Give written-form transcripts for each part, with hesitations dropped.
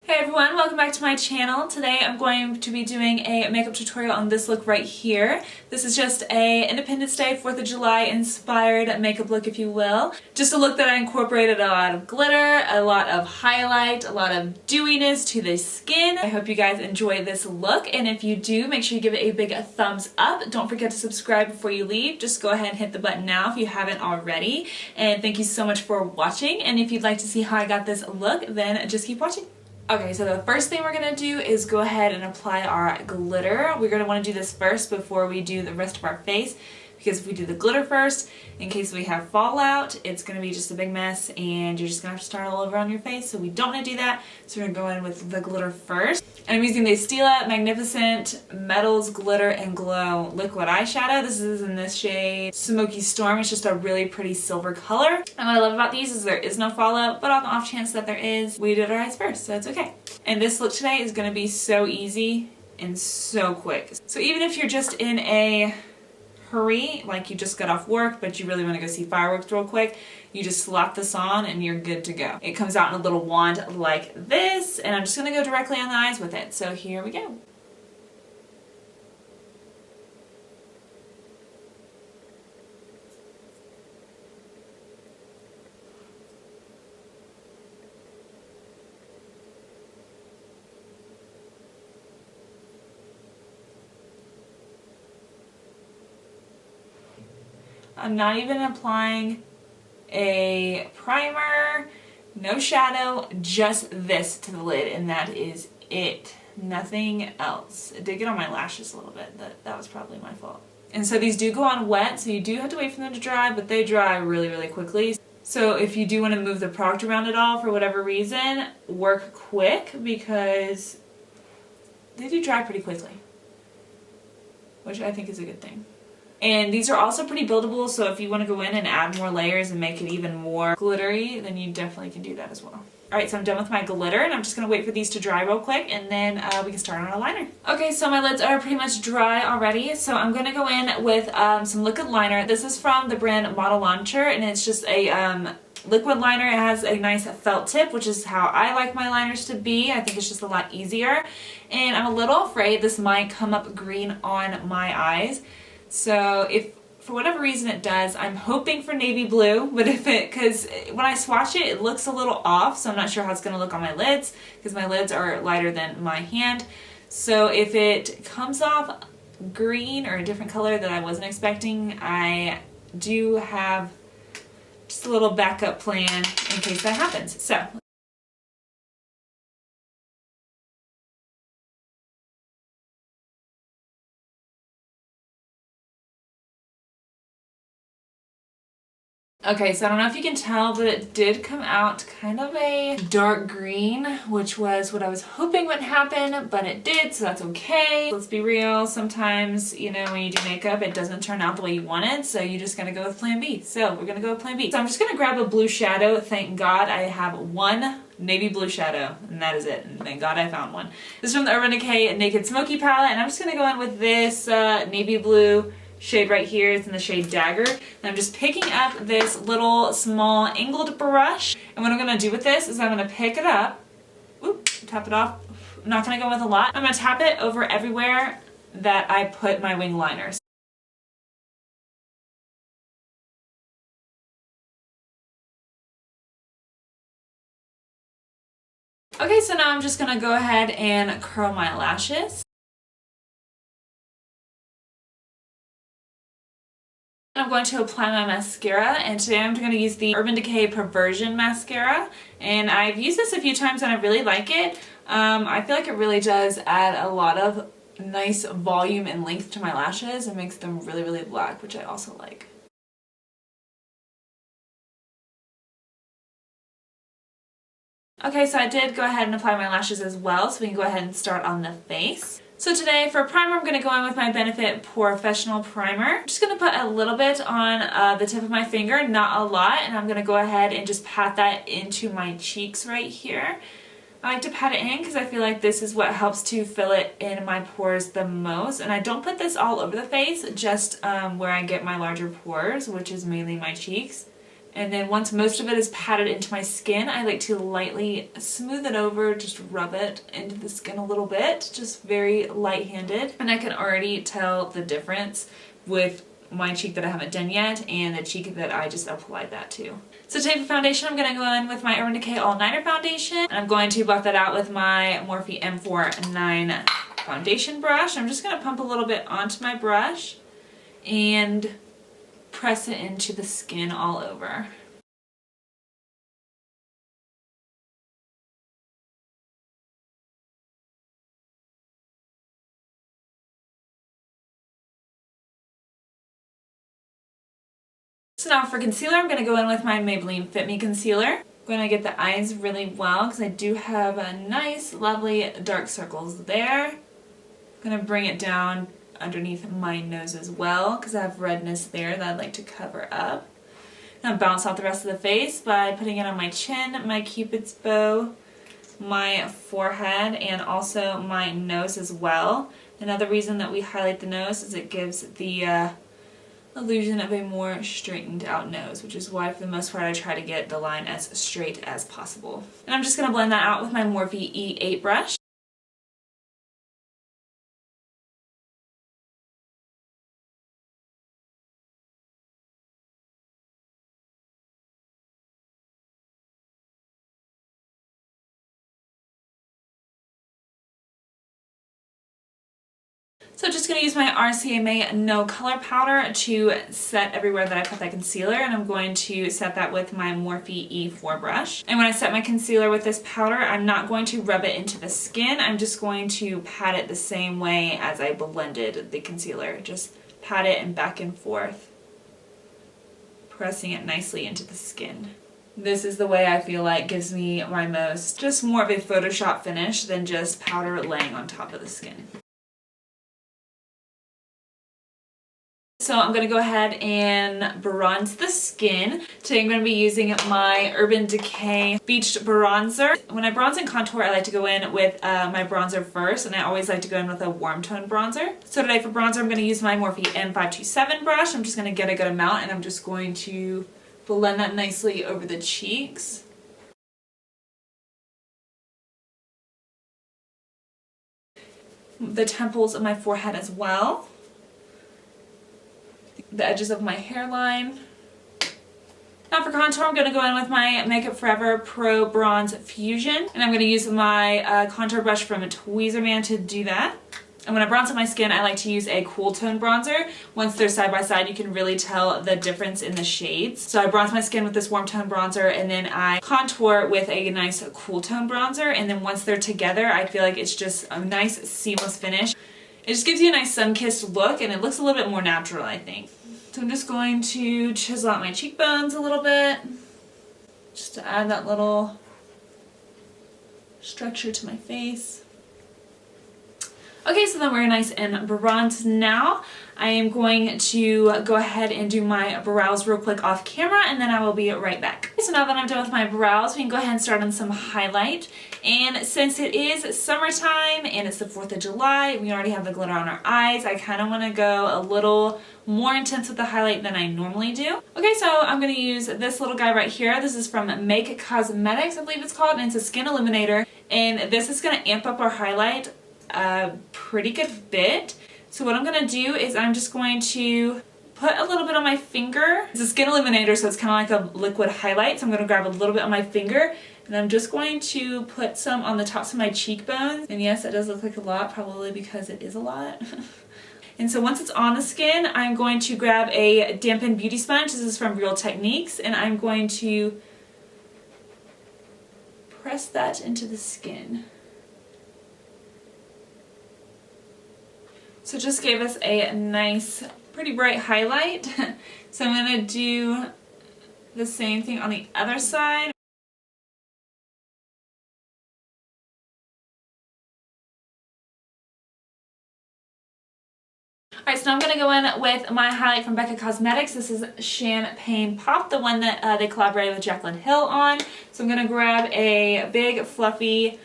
Hey everyone, welcome back to my channel. Today I'm going to be doing a makeup tutorial on this look right here. This is just a Independence Day 4th of July inspired makeup look, if you will. Just a look that I incorporated a lot of glitter, a lot of highlight, a lot of dewiness to the skin. I hope you guys enjoy this look, and if you do, make sure you give it a big thumbs up. Don't forget to subscribe before you leave. Just go ahead and hit the button now if you haven't already. And thank you so much for watching, and if you'd like to see how I got this look, then just keep watching. Okay, so the first thing we're going to do is go ahead and apply our glitter. We're going to want to do this first before we do the rest of our face, because if we do the glitter first, in case we have fallout, it's going to be just a big mess and you're just going to have to start all over on your face, so we don't want to do that. So we're going to go in with the glitter first. And I'm using the Stila Magnificent Metals Glitter and Glow Liquid Eyeshadow. This is in this shade Smoky Storm. It's just a really pretty silver color. And what I love about these is there is no fallout, but on the off chance that there is, we did our eyes first, so it's okay. And this look today is going to be so easy and so quick. So even if you're just in a hurry, like you just got off work but you really want to go see fireworks real quick, you just slap this on and you're good to go. It comes out in a little wand like this, and I'm just going to go directly on the eyes with it. So here we go. I'm not even applying a primer, no shadow, just this to the lid, and that is it. Nothing else. It did get on my lashes a little bit. That was probably my fault. And so these do go on wet, so you do have to wait for them to dry, but they dry really, really quickly. So if you do want to move the product around at all for whatever reason, work quick because they do dry pretty quickly, which I think is a good thing. And these are also pretty buildable, so if you want to go in and add more layers and make it even more glittery, then you definitely can do that as well. Alright, so I'm done with my glitter, and I'm just going to wait for these to dry real quick, and then we can start on our liner. Okay, so my lids are pretty much dry already, so I'm going to go in with some liquid liner. This is from the brand Model Launcher, and it's just a liquid liner. It has a nice felt tip, which is how I like my liners to be. I think it's just a lot easier. And I'm a little afraid this might come up green on my eyes. So if for whatever reason it does, I'm hoping for navy blue, but because when I swatch it, it looks a little off, so I'm not sure how it's going to look on my lids, because my lids are lighter than my hand. So if it comes off green or a different color that I wasn't expecting, I do have just a little backup plan in case that happens. So okay, so I don't know if you can tell, but it did come out kind of a dark green, which was what I was hoping would happen, but it did, so that's okay. Let's be real, sometimes, you know, when you do makeup, it doesn't turn out the way you wanted, so you just gotta go with plan B. So we're gonna go with plan B. So I'm just gonna grab a blue shadow. Thank God I have one navy blue shadow, and that is it, and thank God I found one. This is from the Urban Decay Naked Smoky palette, and I'm just gonna go in with this navy blue shade right here. It's in the shade Dagger. And I'm just picking up this little small angled brush, and what I'm going to do with this is I'm going to pick it up, tap it off. I'm not going to go with a lot. I'm going to tap it over everywhere that I put my wing liners. Okay, so now I'm just going to go ahead and curl my lashes. I'm going to apply my mascara, and today I'm going to use the Urban Decay Perversion Mascara, and I've used this a few times and I really like it. I feel like it really does add a lot of nice volume and length to my lashes and makes them really, really black, which I also like. Okay, so I did go ahead and apply my lashes as well, so we can go ahead and start on the face. So today for primer, I'm going to go in with my Benefit Professional Primer. I'm just going to put a little bit on the tip of my finger, not a lot, and I'm going to go ahead and just pat that into my cheeks right here. I like to pat it in because I feel like this is what helps to fill it in my pores the most. And I don't put this all over the face, just where I get my larger pores, which is mainly my cheeks. And then once most of it is patted into my skin, I like to lightly smooth it over, just rub it into the skin a little bit, just very light-handed. And I can already tell the difference with my cheek that I haven't done yet and the cheek that I just applied that to. So today for foundation, I'm going to go in with my Urban Decay All Nighter foundation. And I'm going to buff that out with my Morphe M49 foundation brush. I'm just going to pump a little bit onto my brush and press it into the skin all over. So now for concealer, I'm going to go in with my Maybelline Fit Me concealer. I'm going to get the eyes really well because I do have a nice, lovely dark circles there. I'm going to bring it down underneath my nose as well because I have redness there that I'd like to cover up. Now bounce out the rest of the face by putting it on my chin, my cupid's bow, my forehead, and also my nose as well. Another reason that we highlight the nose is it gives the illusion of a more straightened out nose, which is why for the most part I try to get the line as straight as possible. And I'm just going to blend that out with my Morphe E8 brush. So just going to use my RCMA No Color Powder to set everywhere that I put that concealer, and I'm going to set that with my Morphe E4 brush. And when I set my concealer with this powder, I'm not going to rub it into the skin, I'm just going to pat it the same way as I blended the concealer. Just pat it and back and forth, pressing it nicely into the skin. This is the way I feel like gives me my most, just more of a Photoshop finish than just powder laying on top of the skin. So I'm going to go ahead and bronze the skin. Today I'm going to be using my Urban Decay Beached Bronzer. When I bronze and contour, I like to go in with my bronzer first, and I always like to go in with a warm tone bronzer. So today for bronzer, I'm going to use my Morphe M527 brush. I'm just going to get a good amount, and I'm just going to blend that nicely over the cheeks. The temples of my forehead as well. The edges of my hairline. Now for contour, I'm going to go in with my Makeup Forever Pro Bronze Fusion, and I'm going to use my contour brush from Tweezerman to do that. And when I bronze up my skin, I like to use a cool tone bronzer. Once they're side by side, you can really tell the difference in the shades. So I bronze my skin with this warm tone bronzer, and then I contour with a nice cool tone bronzer, and then once they're together, I feel like it's just a nice seamless finish. It just gives you a nice sun-kissed look, and it looks a little bit more natural, I think. So I'm just going to chisel out my cheekbones a little bit, just to add that little structure to my face. Okay, so then we're nice and bronzed now. I am going to go ahead and do my brows real quick off camera, and then I will be right back. So now that I'm done with my brows, we can go ahead and start on some highlight. And since it is summertime and it's the 4th of July, we already have the glitter on our eyes, I kind of want to go a little more intense with the highlight than I normally do. Okay, so I'm going to use this little guy right here. This is from Make Cosmetics, I believe it's called, and it's a skin illuminator. And this is going to amp up our highlight a pretty good bit. So what I'm going to do is I'm just going to put a little bit on my finger. It's a skin illuminator, so it's kind of like a liquid highlight. So I'm going to grab a little bit on my finger, and I'm just going to put some on the tops of my cheekbones. And yes, it does look like a lot, probably because it is a lot. And so once it's on the skin, I'm going to grab a dampened beauty sponge. This is from Real Techniques, and I'm going to press that into the skin. So it just gave us a nice, pretty bright highlight. So I'm going to do the same thing on the other side. Alright, so now I'm going to go in with my highlight from Becca Cosmetics. This is Champagne Pop, the one that they collaborated with Jaclyn Hill on. So I'm going to grab a big, fluffy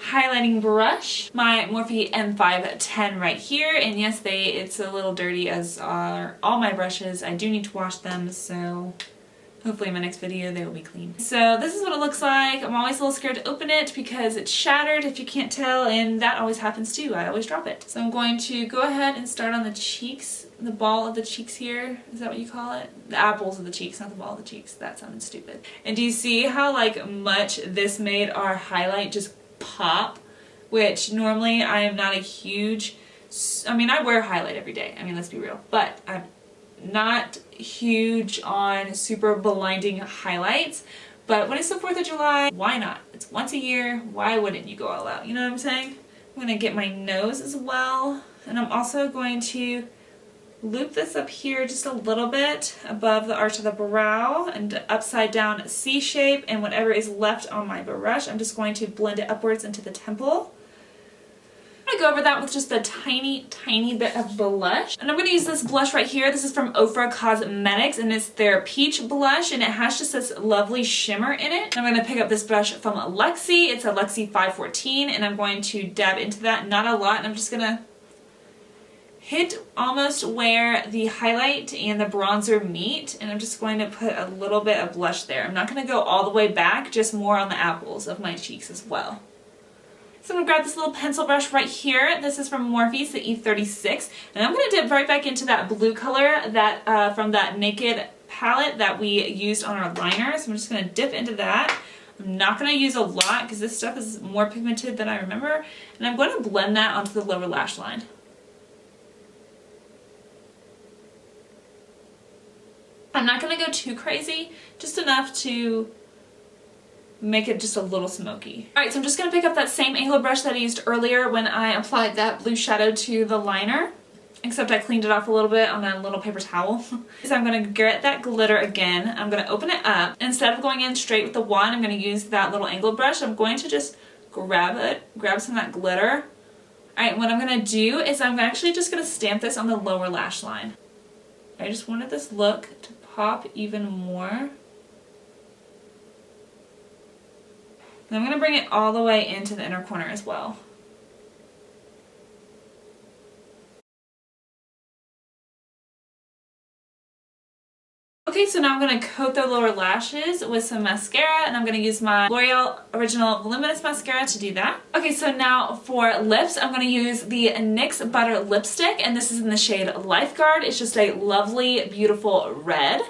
highlighting brush, my Morphe M510 right here, and yes, it's a little dirty, as are all my brushes. I do need to wash them, so Hopefully in my next video they will be clean. So this is what it looks like. I'm always a little scared to open it because it's shattered, if you can't tell, and that always happens too. I always drop it. So I'm going to go ahead and start on the cheeks, the ball of the cheeks here. Is that what you call it? The apples of the cheeks, not the ball of the cheeks. That sounded stupid. And do you see how like much this made our highlight just pop? Which normally I am not a huge, I mean, I wear highlight every day. I mean, let's be real. But I'm not huge on super blinding highlights. But when it's the 4th of July, why not? It's once a year. Why wouldn't you go all out? You know what I'm saying? I'm going to get my nose as well. And I'm also going to loop this up here just a little bit above the arch of the brow and upside down C shape, and whatever is left on my brush, I'm just going to blend it upwards into the temple. I'm going to go over that with just a tiny bit of blush. And I'm going to use this blush right here. This is from Ofra Cosmetics, and it's their peach blush, and it has just this lovely shimmer in it. I'm going to pick up this brush from Lexi. It's a Lexi 514, and I'm going to dab into that, not a lot, and I'm just going to hit almost where the highlight and the bronzer meet, and I'm just going to put a little bit of blush there. I'm not going to go all the way back, just more on the apples of my cheeks as well. So I'm going to grab this little pencil brush right here. This is from Morphe, the E36, and I'm going to dip right back into that blue color that from that Naked palette that we used on our liner. So I'm just going to dip into that. I'm not going to use a lot because this stuff is more pigmented than I remember, and I'm going to blend that onto the lower lash line. I'm not going to go too crazy, just enough to make it just a little smoky. Alright, so I'm just going to pick up that same angled brush that I used earlier when I applied that blue shadow to the liner, except I cleaned it off a little bit on a little paper towel. So I'm going to get that glitter again. I'm going to open it up. Instead of going in straight with the wand, I'm going to use that little angled brush. I'm going to just grab some of that glitter. Alright, what I'm going to do is I'm actually just going to stamp this on the lower lash line. I just wanted this look to pop even more. And I'm going to bring it all the way into the inner corner as well. Okay, so now I'm going to coat the lower lashes with some mascara, and I'm going to use my L'Oreal Original Voluminous Mascara to do that. Okay, so now for lips, I'm going to use the NYX Butter Lipstick, and this is in the shade Lifeguard. It's just a lovely, beautiful red.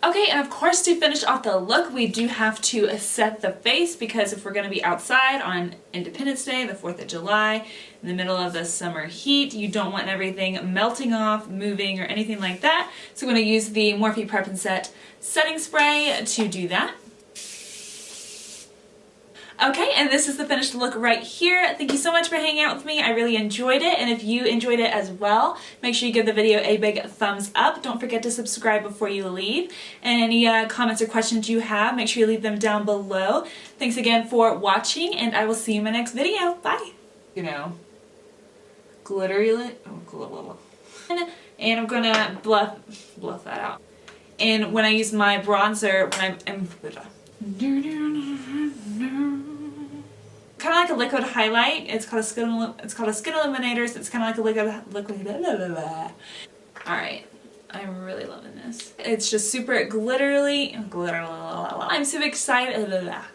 Okay, and of course to finish off the look, we do have to set the face, because if we're going to be outside on Independence Day, the 4th of July, in the middle of the summer heat, you don't want everything melting off, moving, or anything like that. So I'm going to use the Morphe Prep and Set setting spray to do that. Okay, and this is the finished look right here. Thank you so much for hanging out with me. I really enjoyed it, and if you enjoyed it as well, make sure you give the video a big thumbs up. Don't forget to subscribe before you leave. And any comments or questions you have, make sure you leave them down below. Thanks again for watching, and I will see you in my next video. Bye! You know, glittery lip. Oh, and I'm gonna bluff that out. And when I use my bronzer, when I'm kind of like a liquid highlight. It's called a skin illuminator. So it's kind of like a liquid. All right, I'm really loving this. It's just super glittery. I'm so excited.